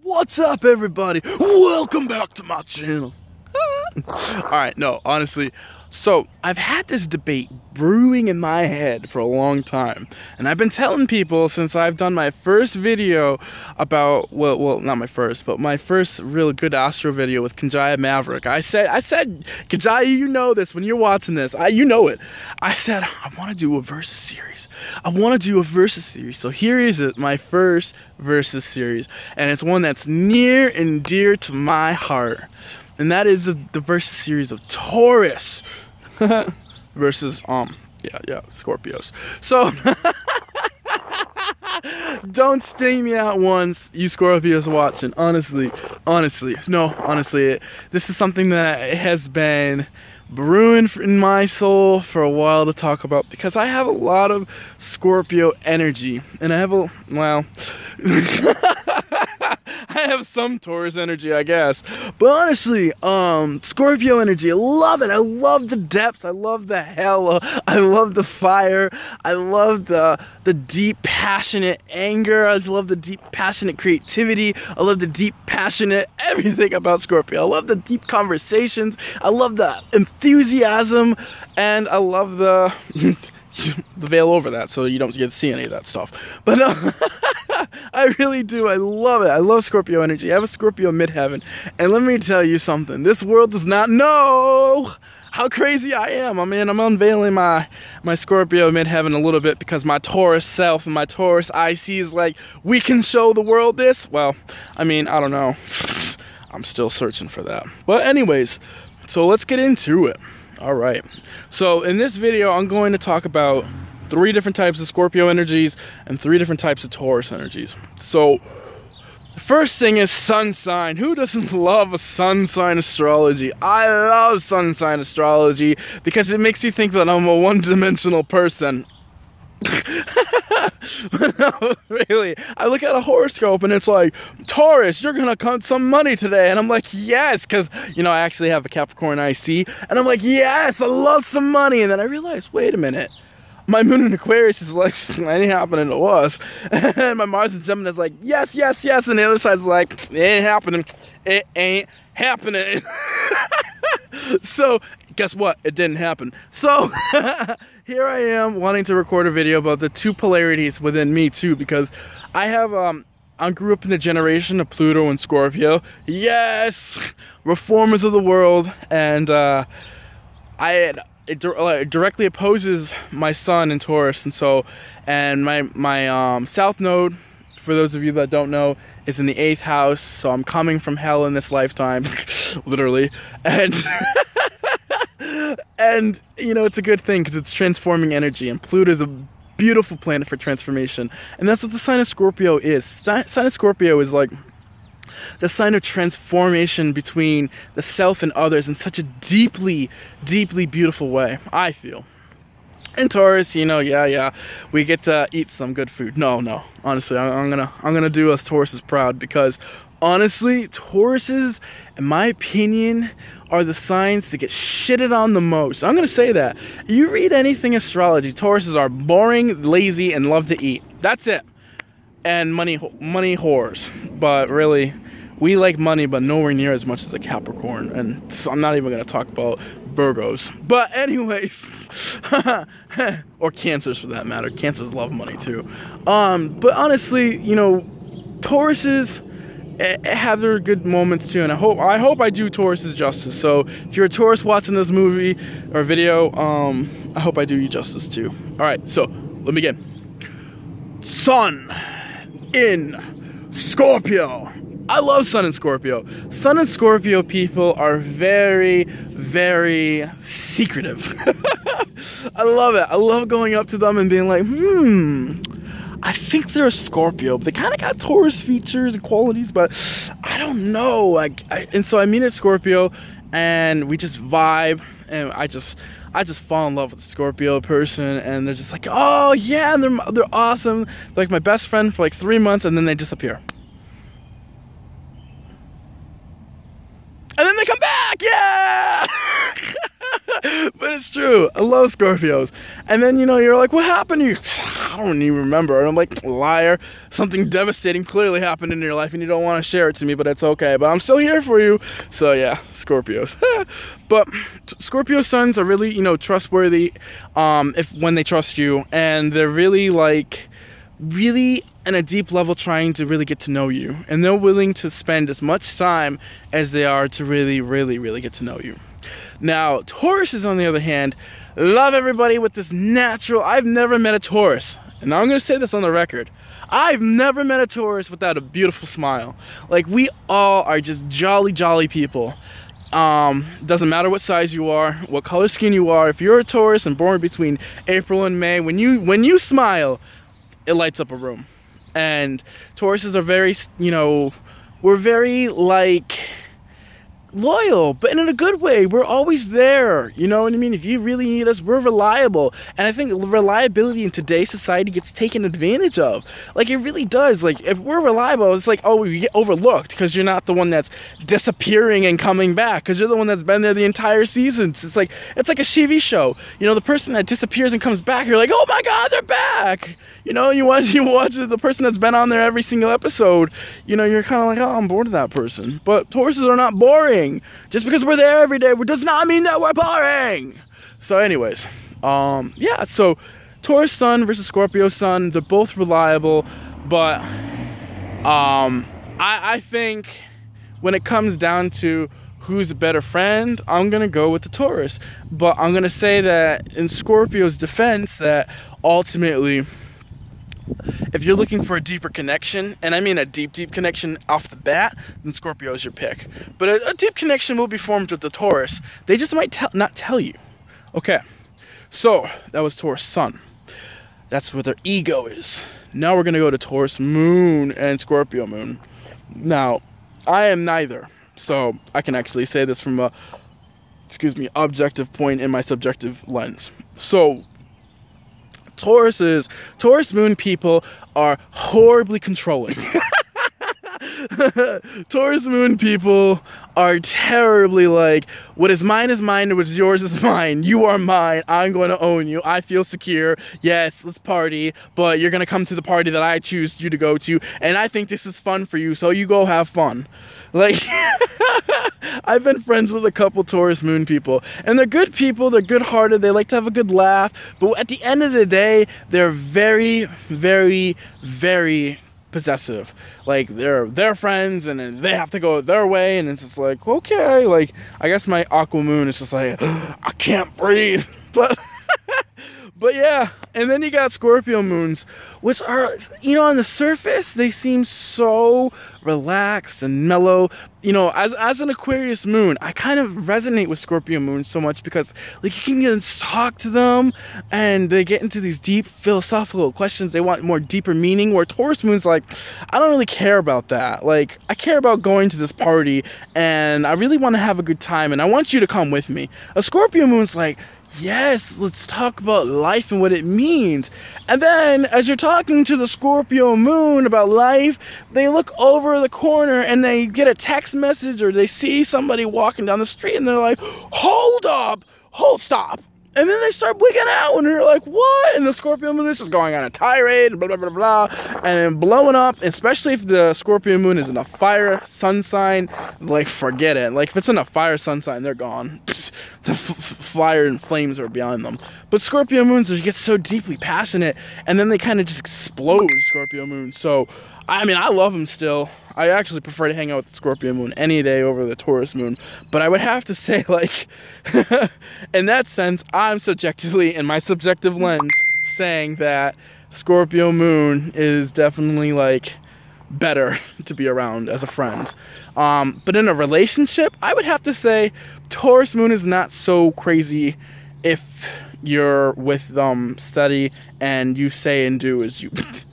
What's up, everybody? Welcome back to my channel. Alright, no, honestly, so I've had this debate brewing in my head for a long time, and I've been telling people since I've done my first video about, well, not my first, but my first real good Astro video with Kanjaya Maverick. I said, Kanjaya, you know this when you're watching this, you know it. I said, I want to do a versus series. So here is it, my first versus series, and it's one that's near and dear to my heart. And that is the versus series of Taurus versus Scorpios. So don't sting me out once, you Scorpios watching. Honestly, this is something that has been brewing in my soul for a while to talk about, because I have a lot of Scorpio energy, and I have I have some Taurus energy, I guess. But honestly, Scorpio energy, I love it. I love the depths. I love the hell. I love the fire. I love the deep, passionate anger. I love the deep, passionate creativity. I love the deep, passionate everything about Scorpio. I love the deep conversations. I love the enthusiasm. And I love the veil over that, so you don't get to see any of that stuff. But I really do. I love it. I love Scorpio energy. I have a Scorpio midheaven, and let me tell you something. This world does not know how crazy I am. I mean, I'm unveiling my Scorpio midheaven a little bit, because my Taurus self and my Taurus IC is like, we can show the world this. Well, I mean, I don't know. I'm still searching for that. But anyways, so let's get into it. All right, so in this video, I'm going to talk about 3 different types of Scorpio energies and 3 different types of Taurus energies. So the first thing is sun sign. Who doesn't love a sun sign astrology? I love sun sign astrology because it makes you think that I'm a one-dimensional person. No, really, I look at a horoscope and it's like, Taurus, you're gonna count some money today, and I'm like, yes, because you know, I actually have a Capricorn IC, and I'm like, yes, I love some money. And then I realized, wait a minute, my moon in Aquarius is like, it ain't happening to us. And my Mars in Gemini is like, yes, yes, yes, and the other side's like, it ain't happening. It ain't happening. So guess what? It didn't happen. So here I am wanting to record a video about the 2 polarities within me too, because I have I grew up in the generation of Pluto and Scorpio. Yes, reformers of the world, and it directly opposes my sun in Taurus, and so my South Node, for those of you that don't know, is in the 8th house. So I'm coming from hell in this lifetime, literally, and and you know, it's a good thing because it's transforming energy, and Pluto is a beautiful planet for transformation, and that's what the sign of Scorpio is. Sign of Scorpio is like the sign of transformation between the self and others in such a deeply, deeply beautiful way, I feel. In Taurus, you know, yeah, we get to eat some good food. No, honestly, I'm gonna do us Tauruses proud, because honestly, Tauruses, in my opinion, are the signs to get shitted on the most. I'm gonna say that. You read anything astrology, Tauruses are boring, lazy, and love to eat. That's it. And money whores. But really, we like money, but nowhere near as much as a Capricorn. And I'm not even gonna talk about Virgos. But anyways, or Cancers for that matter. Cancers love money too. But honestly, you know, Tauruses have their good moments too, and I hope I do Taurus justice. So if you're a Taurus watching this movie or video, I hope I do you justice too. All right, so let me begin. Sun in Scorpio. I love Sun in Scorpio. Sun and Scorpio people are very, very secretive. I love it. I love going up to them and being like, I think they're a Scorpio, but they kind of got Taurus features and qualities, but I don't know. And so I meet a Scorpio, and we just vibe, and I just fall in love with the Scorpio person, and they're just like, oh yeah, and they're awesome. They're like my best friend for like 3 months, and then they disappear. And then they come back, yeah! But it's true, I love Scorpios. And then, you know, you're like, what happened to you? I don't even remember. And I'm like, liar. Something devastating clearly happened in your life and you don't want to share it to me, but it's okay. But I'm still here for you. So yeah, Scorpios. But Scorpio suns are really, you know, trustworthy when they trust you. And they're really like, really in a deep level trying to really get to know you. And they're willing to spend as much time as they are to really, really, really get to know you. Now, Tauruses, on the other hand, love everybody with this natural... I've never met a Taurus, and I'm going to say this on the record. I've never met a Taurus without a beautiful smile. Like, we all are just jolly, jolly people. Doesn't matter what size you are, what color skin you are. If you're a Taurus and born between April and May, when you smile, it lights up a room. And Tauruses are very, you know, we're very, like... loyal, but in a good way. We're always there, you know what I mean? If you really need us, we're reliable. And I think reliability in today's society gets taken advantage of. Like, it really does. Like, if we're reliable, it's like, oh, we get overlooked because you're not the one that's disappearing and coming back, because you're the one that's been there the entire season. It's like a TV show. You know, the person that disappears and comes back, you're like, oh my god, they're back. You know, you watch the person that's been on there every single episode, you know, you're kind of like, oh, I'm bored of that person. But Tauruses are not boring. Just because we're there every day does not mean that we're boring. So anyways, yeah, so Taurus sun versus Scorpio sun, they're both reliable, but I think when it comes down to who's a better friend, I'm gonna go with the Taurus. But I'm gonna say that in Scorpio's defense, that ultimately, if you're looking for a deeper connection, and I mean a deep, deep connection off the bat, then Scorpio is your pick. But a deep connection will be formed with the Taurus. They just might not tell you. Okay, so that was Taurus sun. That's where their ego is. Now we're going to go to Taurus moon and Scorpio moon. Now, I am neither. So I can actually say this from a, objective point in my subjective lens. So, Taurus moon people are horribly controlling. Taurus moon people are terribly like, what is mine is mine, and what is yours is mine. You are mine. I'm going to own you. I feel secure. Yes, let's party, but you're going to come to the party that I choose you to go to, and I think this is fun for you, so you go have fun. Like, I've been friends with a couple Taurus moon people, and they're good people, they're good-hearted, they like to have a good laugh, but at the end of the day, they're very, very, very possessive. Like, they're their friends, and then they have to go their way, and it's just like, okay, like, I guess my aqua moon is just like, I can't breathe, but... But yeah, and then you got Scorpio moons, which are, you know, on the surface, they seem so relaxed and mellow. You know, as an Aquarius moon, I kind of resonate with Scorpio moons so much because, like, you can get to talk to them, and they get into these deep philosophical questions. They want more deeper meaning, where Taurus moon's like, I don't really care about that. Like, I care about going to this party, and I really want to have a good time, and I want you to come with me. A Scorpio moon's like, yes, let's talk about life and what it means. And then, as you're talking to the Scorpio moon about life, they look over the corner and they get a text message, or they see somebody walking down the street, and they're like, hold up, stop. And then they start wigging out, and they're like, what? And the Scorpio moon is just going on a tirade, blah, blah, blah, blah, and then blowing up, especially if the Scorpio moon is in a fire sun sign, like, forget it. Like, if it's in a fire sun sign, they're gone. The fire and flames are beyond them. But Scorpio moons, they get so deeply passionate, and then they kind of just explode, Scorpio moons. So, I mean, I love them still. I actually prefer to hang out with the Scorpio moon any day over the Taurus moon. But I would have to say, like, in that sense, I'm subjectively, in my subjective lens, saying that Scorpio moon is definitely, like, better to be around as a friend. But in a relationship, I would have to say Taurus moon is not so crazy if you're with them steady and you say and do as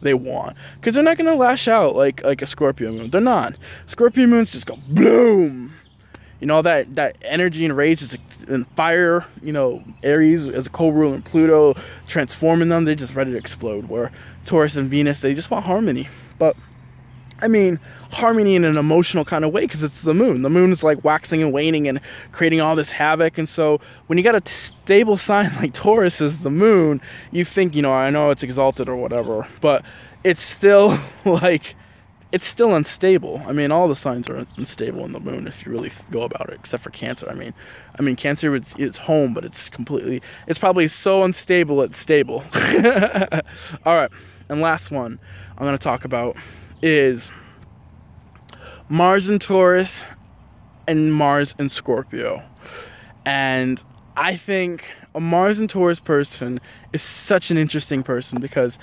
they want, because they're not going to lash out like a Scorpio moon. They're not. Scorpio moons just go boom. You know, that energy and rage is in fire. You know, Aries as a co-ruler and Pluto transforming them, they're just ready to explode. Where Taurus and Venus, they just want harmony. But I mean, harmony in an emotional kind of way, because it's the moon. The moon is like waxing and waning and creating all this havoc. And so when you got a stable sign like Taurus is the moon, you think, you know, I know it's exalted or whatever, but it's still like, it's still unstable. I mean, all the signs are unstable in the moon if you really go about it, except for Cancer. I mean, Cancer it's home, but it's probably so unstable it's stable. All right, and last one I'm gonna talk about is Mars and Taurus and Mars and Scorpio. And I think a Mars and Taurus person is such an interesting person because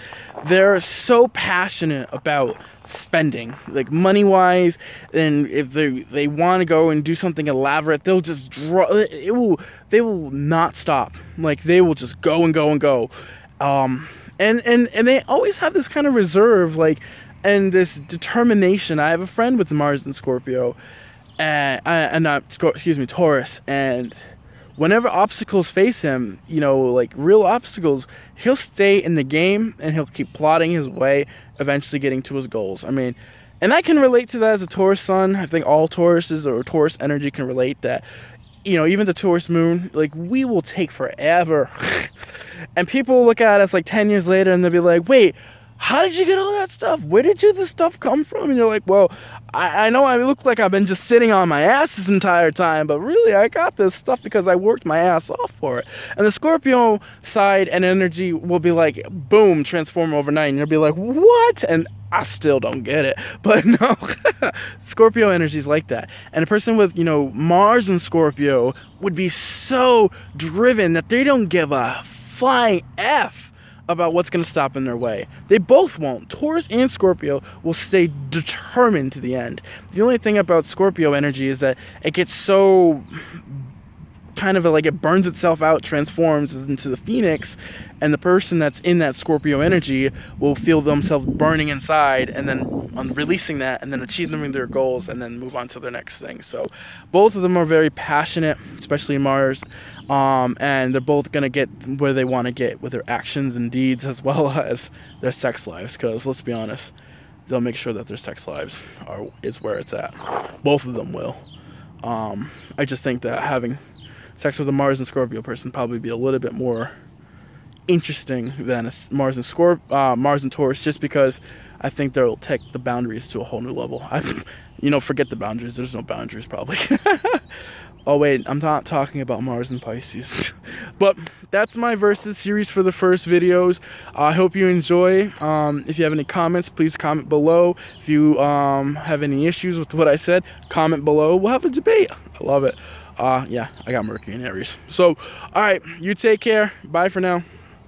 they're so passionate about spending, like money-wise, and if they want to go and do something elaborate, they'll just they will not stop. Like, they will just go and go and go. And they always have this kind of reserve, like, and this determination. I have a friend with Mars and Scorpio, Taurus, and whenever obstacles face him, you know, like real obstacles, he'll stay in the game and he'll keep plodding his way, eventually getting to his goals. I mean, and I can relate to that as a Taurus sun. I think all Tauruses or Taurus energy can relate that, you know, even the Taurus moon, like, we will take forever. And people look at us like 10 years later and they'll be like, wait, how did you get all that stuff? Where did this stuff come from? And you're like, well, I know I look like I've been just sitting on my ass this entire time, but really I got this stuff because I worked my ass off for it. And the Scorpio side and energy will be like, boom, transform overnight. And you'll be like, what? And I still don't get it. But no, Scorpio energy is like that. And a person with, you know, Mars and Scorpio would be so driven that they don't give a flying F about what's going to stop in their way. They both won't. Taurus and Scorpio will stay determined to the end. The only thing about Scorpio energy is that it gets so kind of like it burns itself out, transforms into the phoenix, and the person that's in that Scorpio energy will feel themselves burning inside, and then releasing that, and then achieving their goals, and then move on to their next thing. So both of them are very passionate, especially Mars, and they're both going to get where they want to get with their actions and deeds, as well as their sex lives, because let's be honest, they'll make sure that their sex lives is where it's at. Both of them will. I just think that having sex with a Mars and Scorpio person probably be a little bit more interesting than a Mars and Taurus, just because I think they'll take the boundaries to a whole new level. You know, forget the boundaries. There's no boundaries probably. Oh wait, I'm not talking about Mars and Pisces. But that's my Versus series for the first videos. I hope you enjoy. If you have any comments, please comment below. If you have any issues with what I said, comment below. We'll have a debate. I love it. Yeah, I got Mercury in Aries. So, alright, you take care. Bye for now.